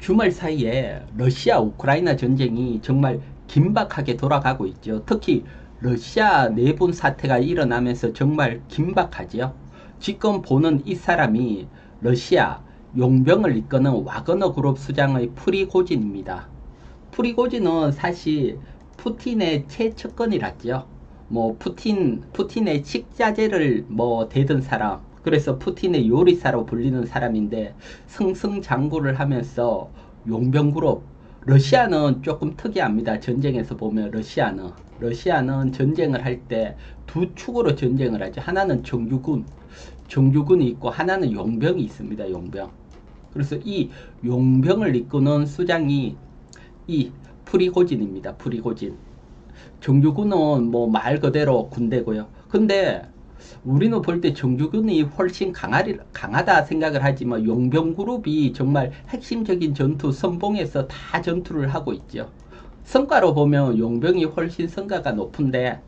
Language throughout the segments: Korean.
주말 사이에 러시아 우크라이나 전쟁이 정말 긴박하게 돌아가고 있죠. 특히 러시아 내분 사태가 일어나면서 정말 긴박하지요. 지금 보는 이 사람이 러시아 용병을 이끄는 와그너 그룹 수장의 프리고진입니다. 프리고진은 사실 푸틴의 최측근이랐죠. 뭐 푸틴의 식자재를 뭐 대든 사람, 그래서 푸틴의 요리사로 불리는 사람인데 승승장구를 하면서 용병그룹, 러시아는 조금 특이합니다. 전쟁에서 보면 러시아는 전쟁을 할 때 두 축으로 전쟁을 하죠. 하나는 정규군이 있고 하나는 용병이 있습니다. 용병. 그래서 이 용병을 이끄는 수장이 이 프리고진입니다. 프리고진. 정규군은 뭐 말 그대로 군대고요. 근데 우리는 볼 때 정규군이 훨씬 강하다 생각을 하지만 용병 그룹이 정말 핵심적인 전투 선봉에서 다 전투를 하고 있죠. 성과로 보면 용병이 훨씬 성과가 높은데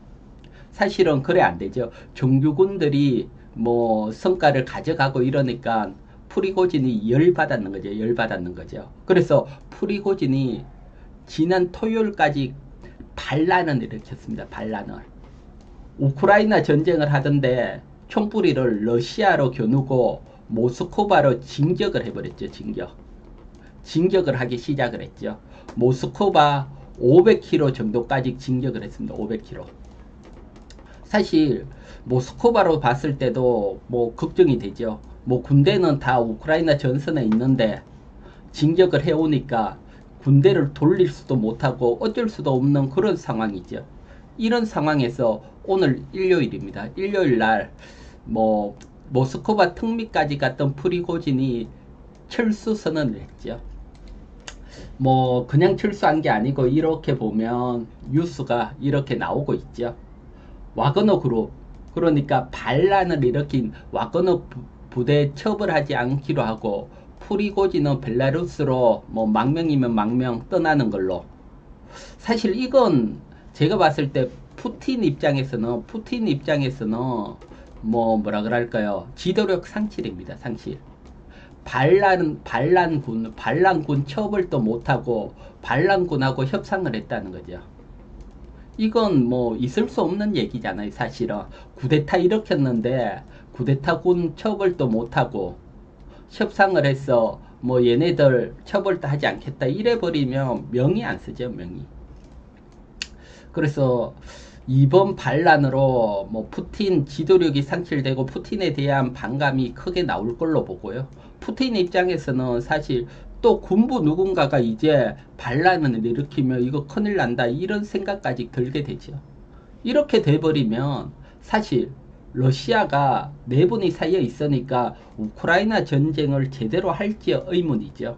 사실은 그래 안 되죠. 정규군들이 뭐 성과를 가져가고 이러니까 프리고진이 열받았는 거죠. 열받았는 거죠. 그래서 프리고진이 지난 토요일까지 반란을 일으켰습니다. 반란을. 우크라이나 전쟁을 하던데 총뿌리를 러시아로 겨누고 모스크바로 진격을 해버렸죠. 진격을 하기 시작을 했죠. 모스크바 500km 정도까지 진격을 했습니다. 500km. 사실 모스크바로 봤을 때도 뭐 걱정이 되죠. 뭐 군대는 다 우크라이나 전선에 있는데 진격을 해오니까 군대를 돌릴 수도 못하고 어쩔 수도 없는 그런 상황이죠. 이런 상황에서 오늘 일요일입니다. 일요일 날 뭐 모스크바 특미까지 갔던 프리고진이 철수 선언을 했죠. 뭐 그냥 철수한 게 아니고 이렇게 보면 뉴스가 이렇게 나오고 있죠. 와그너 그룹, 그러니까 반란을 일으킨 와그너 부대 처벌하지 않기로 하고 프리고진은 벨라루스로 뭐 망명이면 망명 떠나는 걸로. 사실 이건 제가 봤을 때 푸틴 입장에서는 뭐 뭐라 그럴까요? 지도력 상실입니다. 상실. 반란군 처벌도 못하고 반란군하고 협상을 했다는 거죠. 이건 뭐 있을 수 없는 얘기잖아요. 사실은 쿠데타 일으켰는데 쿠데타군 처벌도 못하고 협상을 해서 뭐 얘네들 처벌도 하지 않겠다 이래 버리면 명이 안 쓰죠. 명이. 그래서 이번 반란으로 뭐 푸틴 지도력이 상실되고 푸틴에 대한 반감이 크게 나올 걸로 보고요. 푸틴 입장에서는 사실 또 군부 누군가가 이제 반란을 일으키면 이거 큰일 난다 이런 생각까지 들게 되죠. 이렇게 돼버리면 사실 러시아가 내분이 쌓여 있으니까 우크라이나 전쟁을 제대로 할지 의문이죠.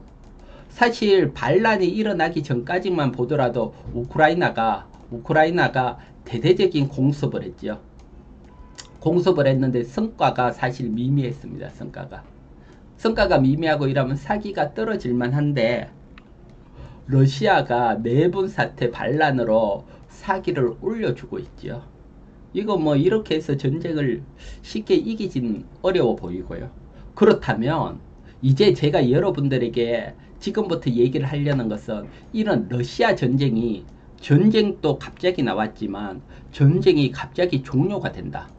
사실 반란이 일어나기 전까지만 보더라도 우크라이나가 대대적인 공습을 했죠. 공습을 했는데 성과가 사실 미미했습니다. 성과가 미미하고 이러면 사기가 떨어질만 한데 러시아가 내분 사태 반란으로 사기를 올려주고 있죠. 이거 뭐 이렇게 해서 전쟁을 쉽게 이기진 어려워 보이고요. 그렇다면 이제 제가 여러분들에게 지금부터 얘기를 하려는 것은 이런 러시아 전쟁도 갑자기 나왔지만 전쟁이 갑자기 종료가 된다.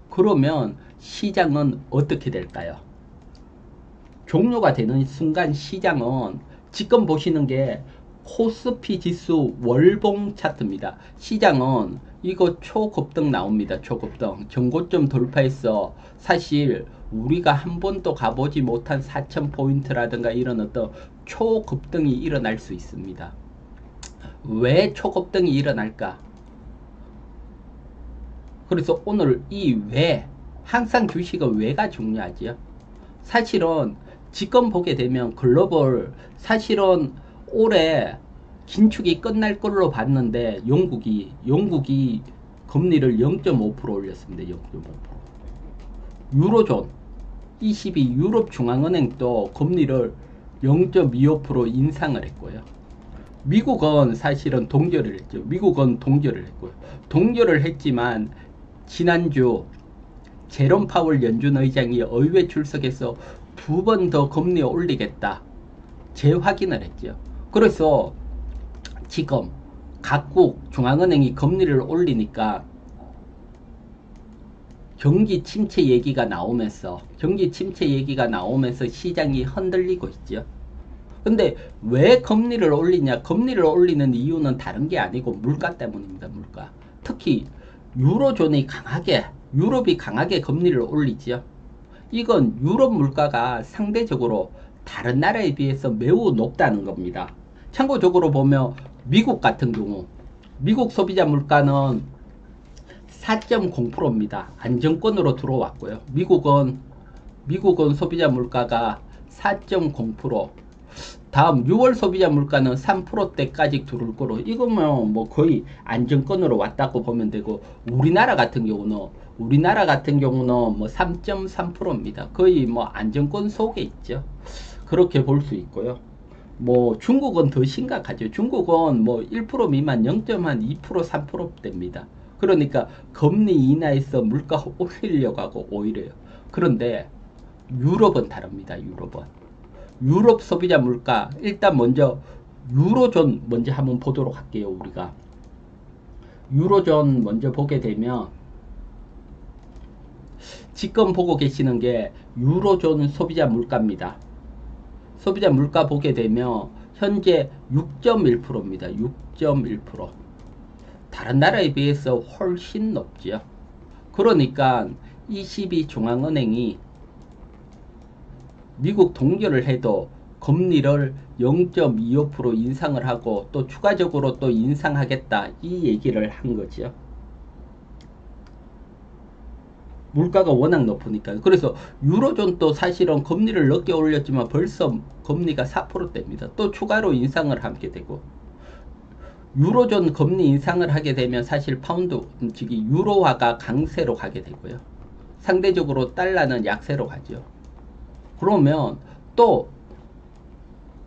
그러면 시장은 어떻게 될까요? 종료가 되는 순간 시장은 지금 보시는 게 코스피 지수 월봉 차트입니다. 시장은 이거 초급등 나옵니다. 초급등. 전고점 돌파해서 사실 우리가 한 번도 가보지 못한 4,000포인트라든가 이런 어떤 초급등이 일어날 수 있습니다. 왜 초급등이 일어날까? 그래서 오늘 이 왜, 항상 주식은 왜가 중요하지요. 사실은 지금 보게 되면 글로벌 사실은 올해 긴축이 끝날 걸로 봤는데 영국이 금리를 0.5% 올렸습니다. 0.5%. 유로존 22 유럽 중앙은행도 금리를 0.25% 인상을 했고요. 미국은 사실은 동결을 했죠. 동결을 했지만 지난주 제롬 파월 연준 의장이 의회 출석해서 2번 더 금리 올리겠다. 재확인을 했죠. 그래서 지금 각국 중앙은행이 금리를 올리니까 경기 침체 얘기가 나오면서 시장이 흔들리고 있죠. 근데 왜 금리를 올리냐? 금리를 올리는 이유는 다른 게 아니고 물가 때문입니다. 물가. 특히 유럽이 강하게 금리를 올리죠. 이건 유럽 물가가 상대적으로 다른 나라에 비해서 매우 높다는 겁니다. 참고적으로 보면 미국 같은 경우 미국 소비자 물가는 4.0%입니다. 안정권으로 들어왔고요. 미국은 소비자 물가가 4.0%, 다음 6월 소비자 물가는 3%대까지 들어올 거로, 이거면 뭐 거의 안정권으로 왔다고 보면 되고, 우리나라 같은 경우는 뭐 3.3%입니다. 거의 뭐 안정권 속에 있죠. 그렇게 볼 수 있고요. 뭐 중국은 더 심각하죠. 중국은 뭐 1% 미만 0.2% 3%대입니다. 그러니까 금리 인하해서 물가 올리려고 하고 오히려요. 그런데 유럽은 다릅니다. 유럽 소비자 물가, 일단 먼저 유로존 먼저 한번 보도록 할게요. 우리가 유로존 먼저 보게 되면 지금 보고 계시는 게 유로존 소비자 물가입니다. 소비자 물가 보게 되면 현재 6.1%입니다. 6.1%. 다른 나라에 비해서 훨씬 높죠. 그러니까 ECB 중앙은행이 미국 동결을 해도 금리를 0.25% 인상을 하고 또 추가적으로 또 인상하겠다, 이 얘기를 한 거죠. 물가가 워낙 높으니까. 그래서 유로존도 사실은 금리를 늦게 올렸지만 벌써 금리가 4%대입니다. 또 추가로 인상을 하게 되고, 유로존 금리 인상을 하게 되면 사실 유로화가 강세로 가게 되고요. 상대적으로 달러는 약세로 가죠. 그러면 또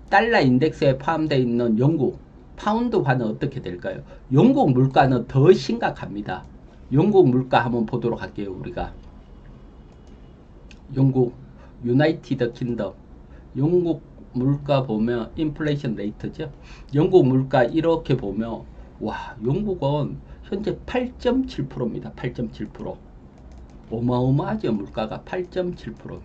달러 인덱스에 포함되어 있는 영국 파운드화는 어떻게 될까요? 영국 물가는 더 심각합니다. 영국 물가 한번 보도록 할게요. 우리가 영국 유나이티드 킹덤, 영국 물가 보면 인플레이션 레이트죠. 영국 물가 이렇게 보면, 와, 영국은 현재 8.7%입니다. 8.7%. 어마어마하죠. 물가가 8.7%.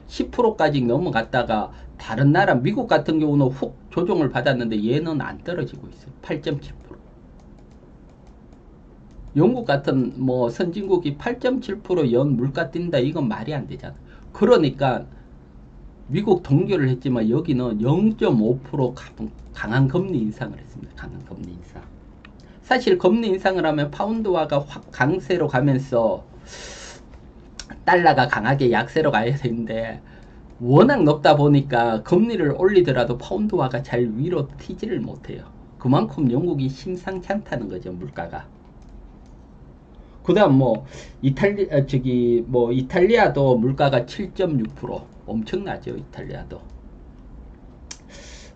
10%까지 넘어갔다가 다른 나라 미국 같은 경우는 훅 조정을 받았는데 얘는 안 떨어지고 있어요. 8.7%. 영국 같은 뭐 선진국이 8.7% 연 물가 뛴다, 이건 말이 안 되잖아. 그러니까 미국 동결을 했지만 여기는 0.5% 강한 금리 인상을 했습니다. 강한 금리 인상. 사실 금리 인상을 하면 파운드화가 확 강세로 가면서 달러가 강하게 약세로 가야 되는데 워낙 높다 보니까 금리를 올리더라도 파운드화가 잘 위로 튀지를 못해요. 그만큼 영국이 심상치 않다는 거죠. 물가가. 그 다음 이탈리아도 물가가 7.6%. 엄청나죠. 이탈리아도.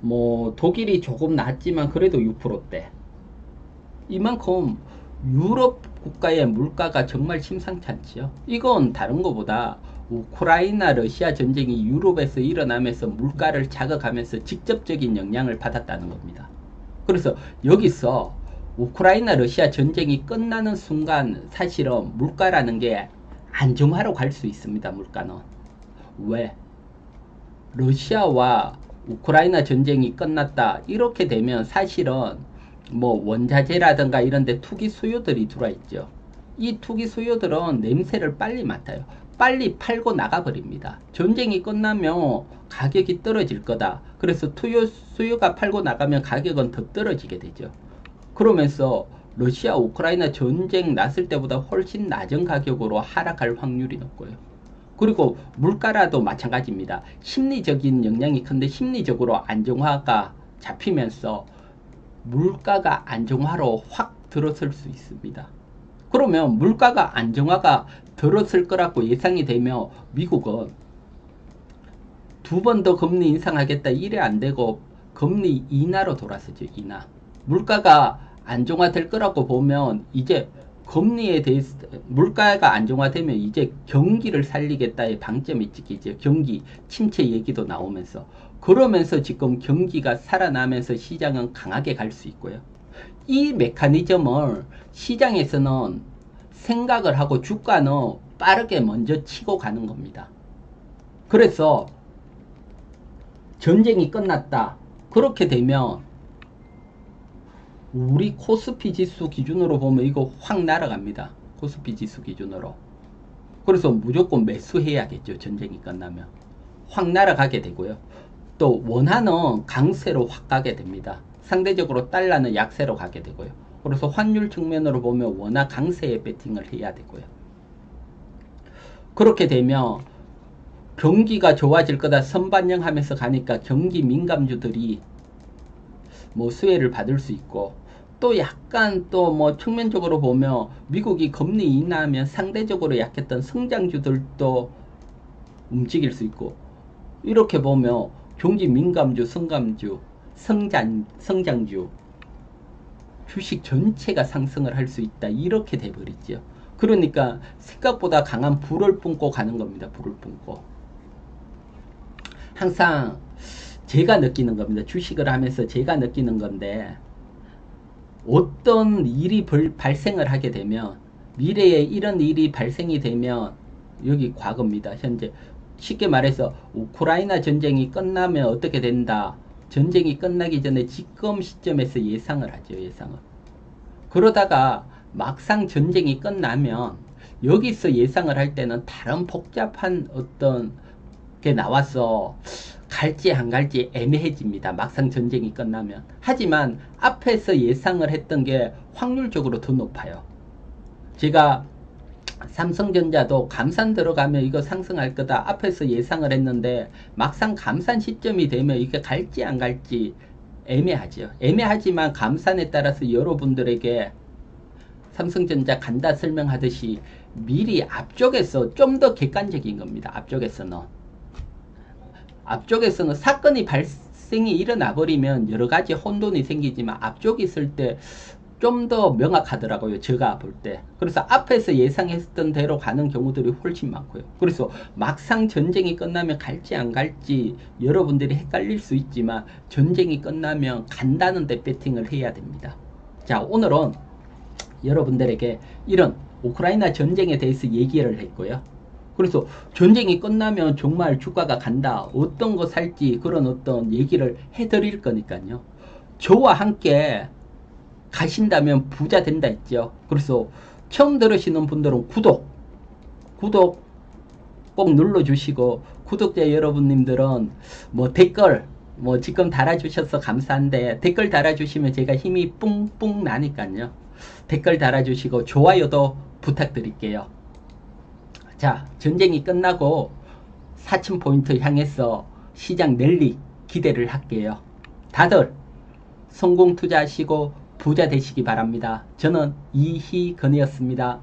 뭐 독일이 조금 낮지만 그래도 6%대. 이만큼 유럽 국가의 물가가 정말 심상치 않죠. 이건 다른 것보다 우크라이나 러시아 전쟁이 유럽에서 일어나면서 물가를 자극하면서 직접적인 영향을 받았다는 겁니다. 그래서 여기서 우크라이나 러시아 전쟁이 끝나는 순간 사실은 물가라는 게 안정화로 갈 수 있습니다. 물가는. 왜? 러시아와 우크라이나 전쟁이 끝났다 이렇게 되면 사실은 뭐 원자재라든가 이런데 투기 수요들이 들어와 있죠. 이 투기 수요들은 냄새를 빨리 맡아요. 빨리 팔고 나가버립니다. 전쟁이 끝나면 가격이 떨어질 거다. 그래서 수요가 팔고 나가면 가격은 더 떨어지게 되죠. 그러면서 러시아 우크라이나 전쟁 났을 때보다 훨씬 낮은 가격으로 하락할 확률이 높고요. 그리고 물가라도 마찬가지입니다. 심리적인 영향이 큰데 심리적으로 안정화가 잡히면서 물가가 안정화로 확 들어설 수 있습니다. 그러면 물가가 안정화가 들어설 거라고 예상이 되면 미국은 두 번 더 금리 인상하겠다 이래 안 되고 금리 인하로 돌아서죠. 인하. 물가가 안정화될 거라고 보면 이제 금리에 대해서 물가가 안정화되면 이제 경기를 살리겠다의 방점이 찍히죠. 경기 침체 얘기도 나오면서 그러면서 지금 경기가 살아나면서 시장은 강하게 갈 수 있고요. 이 메커니즘을 시장에서는 생각을 하고 주가는 빠르게 먼저 치고 가는 겁니다. 그래서 전쟁이 끝났다. 그렇게 되면 우리 코스피 지수 기준으로 보면 이거 확 날아갑니다. 코스피 지수 기준으로. 그래서 무조건 매수해야겠죠. 전쟁이 끝나면. 확 날아가게 되고요. 또 원화는 강세로 확 가게 됩니다. 상대적으로 달러는 약세로 가게 되고요. 그래서 환율 측면으로 보면 원화 강세에 베팅을 해야 되고요. 그렇게 되면 경기가 좋아질 거다 선반영하면서 가니까 경기 민감주들이 뭐 수혜를 받을 수 있고, 또 약간 또 뭐 측면적으로 보면 미국이 금리 인하하면 상대적으로 약했던 성장주들도 움직일 수 있고, 이렇게 보면 경기 민감주, 성장주, 주식 전체가 상승을 할 수 있다. 이렇게 돼버리죠. 그러니까 생각보다 강한 불을 뿜고 가는 겁니다. 불을 뿜고. 항상 제가 느끼는 겁니다. 주식을 하면서 제가 느끼는 건데, 어떤 일이 발생을 하게 되면, 미래에 이런 일이 발생이 되면, 여기 과거입니다. 현재. 쉽게 말해서 우크라이나 전쟁이 끝나면 어떻게 된다. 전쟁이 끝나기 전에 지금 시점에서 예상을 하죠. 예상을. 그러다가 막상 전쟁이 끝나면 여기서 예상을 할 때는 다른 복잡한 어떤 게 나와서 갈지 안 갈지 애매해집니다. 막상 전쟁이 끝나면. 하지만 앞에서 예상을 했던 게 확률적으로 더 높아요. 제가 삼성전자도 감산 들어가면 이거 상승할 거다 앞에서 예상을 했는데, 막상 감산 시점이 되면 이게 갈지 안 갈지 애매하죠. 애매하지만 감산에 따라서 여러분들에게 삼성전자 간다 설명하듯이 미리 앞쪽에서 좀 더 객관적인 겁니다. 앞쪽에서는 사건이 발생이 일어나 버리면 여러 가지 혼돈이 생기지만, 앞쪽에 있을 때 좀 더 명확하더라고요. 제가 볼 때. 그래서 앞에서 예상했던 대로 가는 경우들이 훨씬 많고요. 그래서 막상 전쟁이 끝나면 갈지 안 갈지 여러분들이 헷갈릴 수 있지만, 전쟁이 끝나면 간다는 데 배팅을 해야 됩니다. 자, 오늘은 여러분들에게 이런 우크라이나 전쟁에 대해서 얘기를 했고요. 그래서 전쟁이 끝나면 정말 주가가 간다. 어떤 거 살지 그런 어떤 얘기를 해드릴 거니까요. 저와 함께 가신다면 부자 된다 했죠. 그래서 처음 들으시는 분들은 구독 꼭 눌러주시고, 구독자 여러분님들은 뭐 댓글 뭐 지금 달아주셔서 감사한데, 댓글 달아주시면 제가 힘이 뿡뿡 나니까요. 댓글 달아주시고 좋아요도 부탁드릴게요. 자, 전쟁이 끝나고 4,000포인트 향해서 시장 랠리 기대를 할게요. 다들 성공 투자하시고 부자 되시기 바랍니다. 저는 이희건이었습니다.